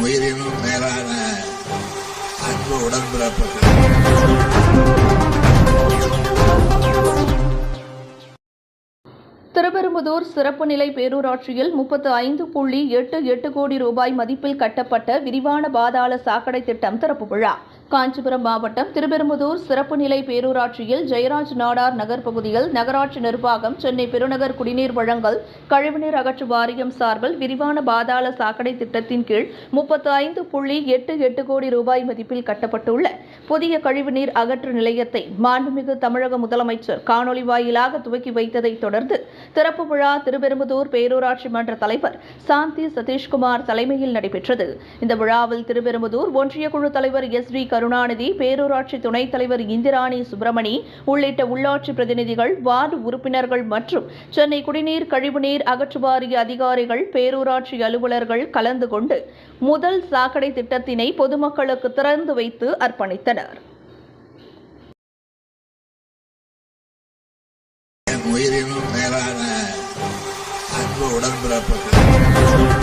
உயிரினும் மேலான அன்பு உடன்பிறப்புகள். திருப்பெரும்புதூர் சிறப்பு நிலை பேரூராட்சியில் 35.88 கோடி ரூபாய் மதிப்பில் கட்டப்பட்ட விரிவான பாதாள சாக்கடை திட்டம் திறப்பு விழா. காஞ்சிபுரம் மாவட்டம் திருப்பெரும்புதூர் சிறப்பு நிலை பேரூராட்சியில் ஜெயராஜ் நாடார் நகர் பகுதியில் நகராட்சி நிர்வாகம், சென்னை பெருநகர் குடிநீர் வழங்கல் கழிவுநீர் அகற்று வாரியம் சார்பில் விரிவான பாதாள சாக்கடை திட்டத்தின் கீழ் 35.88 கோடி ரூபாய் மதிப்பில் கட்டப்பட்டுள்ள புதிய கழிவுநீர் அகற்று நிலையத்தை மாண்புமிகு தமிழக முதலமைச்சர் காணொலி வாயிலாக துவக்கி வைத்ததைத் தொடர்ந்து திறப்பு விழா திருப்பெரும்புதூர் பேரூராட்சி மன்ற தலைவர் சாந்தி சதீஷ்குமார் தலைமையில் நடைபெற்றது. இந்த விழாவில் திருப்பெரும்புதூர் ஒன்றிய குழு தலைவர் எஸ்.வி. கருணாநிதி, பேரூராட்சி துணைத் தலைவர் இந்திராணி சுப்பிரமணி உள்ளிட்ட உள்ளாட்சி பிரதிநிதிகள், வார்டு உறுப்பினர்கள் மற்றும் சென்னை குடிநீர் கழிவுநீர் அகற்று வாரிய அதிகாரிகள், பேரூராட்சி அலுவலர்கள் கலந்து கொண்டு முதல் சாக்கடை திட்டத்தினை பொதுமக்களுக்கு திறந்து வைத்து அர்ப்பணித்தனர். உயிரினும் மேலான அன்பு உடன்பிறப்புகள்.